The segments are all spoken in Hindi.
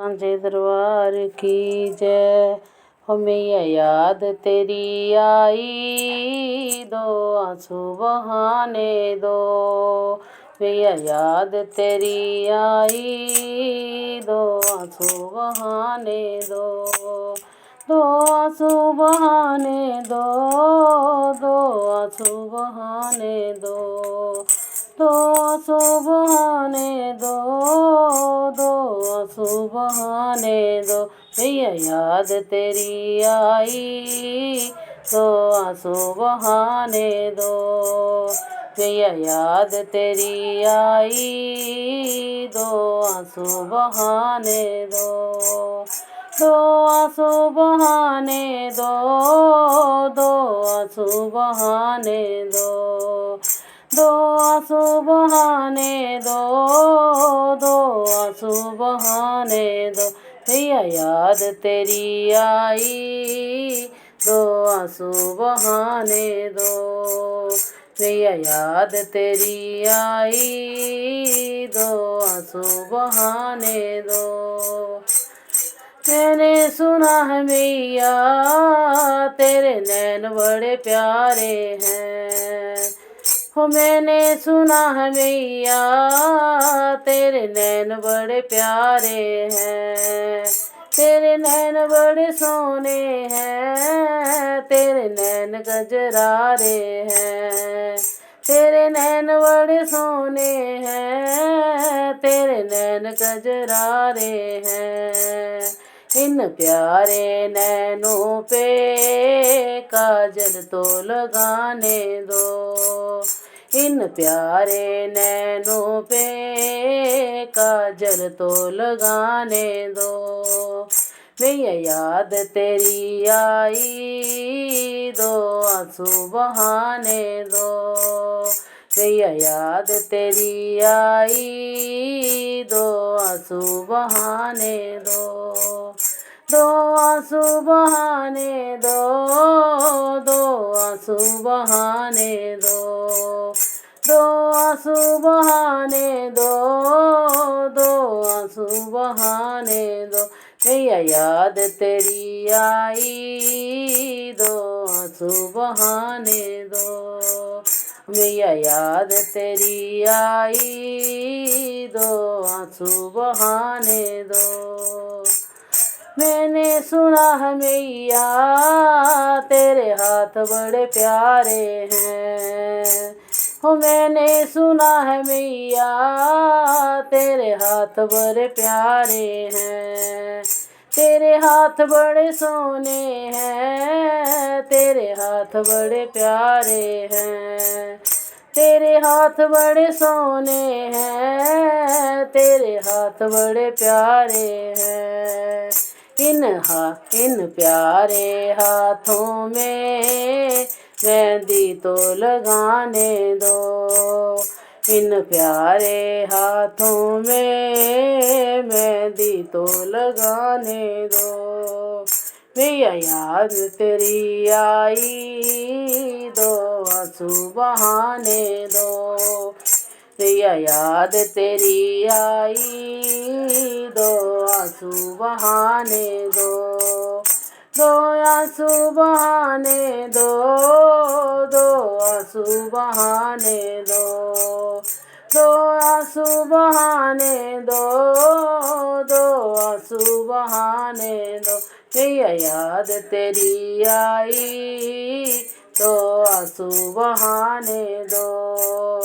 सांझे दरबार की जय। हो मैया याद तेरी आई, दो आंसू बहाने दो। मैया याद तेरी आई, दो आंसू बहाने दो। दो आंसू बहाने दो, दो आंसू बहाने दो। दो आंसू बहाने दो, दो आंसू बहाने दो। मैया याद तेरी आई, दो आंसू बहाने दो। मैया याद तेरी आई, दो आंसू बहाने दो। दो आंसू बहाने दो, दो आंसू बहाने दो। दो आंसू बहाने दो, दो आंसू बहाने दो। मैया याद तेरी आई, दो आंसू बहाने दो। मैया याद तेरी आई, दो आंसू बहाने दो। मैंने सुना है मैया तेरे नैन बड़े प्यारे हैं। हो मैंने सुना है मैया तेरे नैन बड़े प्यारे हैं। तेरे नैन बड़े सोने हैं, तेरे नैन गजरारे हैं। तेरे नैन बड़े सोने हैं, तेरे नैन गजरारे हैं। इन प्यारे नैनों पे काजल तो लगाने दो। इन प्यारे नैनों पे काजल तो लगाने दो। मैया याद तेरी आई, दो आंसू बहाने दो। मैया याद तेरी आई, दो आंसू बहाने दो। दो आंसू बहाने दो, दो आंसू बहाने दो। दो आंसू बहाने दो, दो आंसू बहाने दो। मैया याद तेरी आई, दो आंसू बहाने दो। मैया याद तेरी आई, दो आंसू बहाने दो। मैंने सुना है मैया तेरे हाथ बड़े प्यारे हैं। हो मैंने सुना है मैया तेरे हाथ बड़े प्यारे हैं। तेरे हाथ बड़े सोने हैं, तेरे हाथ बड़े प्यारे हैं। तेरे हाथ बड़े सोने हैं, तेरे हाथ बड़े प्यारे हैं। इन प्यारे हाथों में मेहंदी तो लगाने दो। इन प्यारे हाथों में मेहंदी तो लगाने दो। मैया याद तेरी आई, दो आंसू बहाने दो। मैया याद तेरी आई, दो आंसू बहाने दो। दो आंसू बहाने दो, दो आंसू बहाने दो। दो आंसू बहाने दो, दो आंसू बहाने दो। मैया याद तेरी आई, दो आंसू बहाने दो।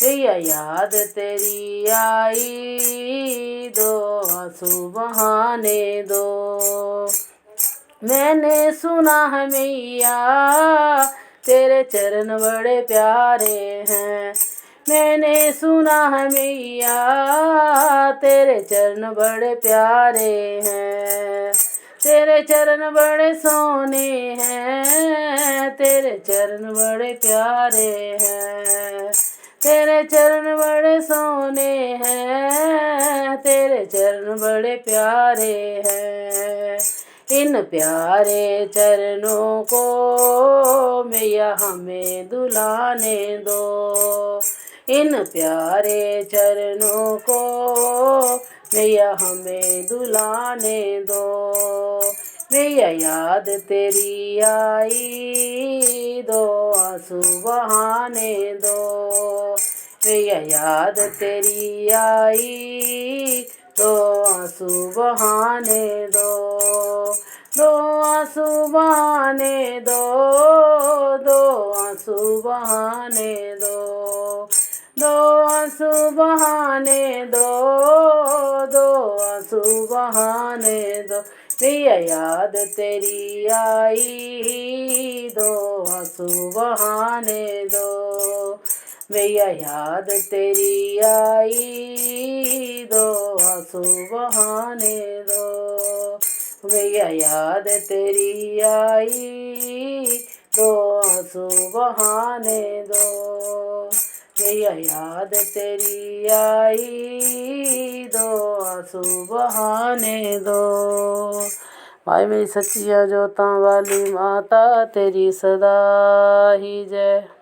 मैया याद तेरी आई, दो आंसू बहाने दो। मैंने सुना है मैया तेरे चरण बड़े प्यारे हैं। मैंने सुना है मैया तेरे चरण बड़े प्यारे हैं। तेरे चरण बड़े सोने हैं, तेरे चरण बड़े प्यारे हैं। तेरे चरण बड़े सोने हैं, तेरे चरण बड़े प्यारे हैं। इन प्यारे चरणों को मैया हमें दुलाने दो। इन प्यारे चरणों को मैया हमें दुलाने दो। मैया याद तेरी आई, दो आंसू बहाने दो। मैया याद तेरी आई, दो आंसू बहाने दो। दो आंसू बहाने दो, दो आंसू बहाने दो। दो आंसू बहाने दो, दो आंसू बहाने दो। मैया याद तेरी आई, दो आंसू बहाने दो। मैया याद तेरी आई, दो आंसू बहाने दो। मैया याद तेरी आई, दो आंसू बहाने दो। मैया याद तेरी आई, दो आंसू बहाने दो। भाई मेरी सच्चिया जोतां वाली माता तेरी सदा ही जय।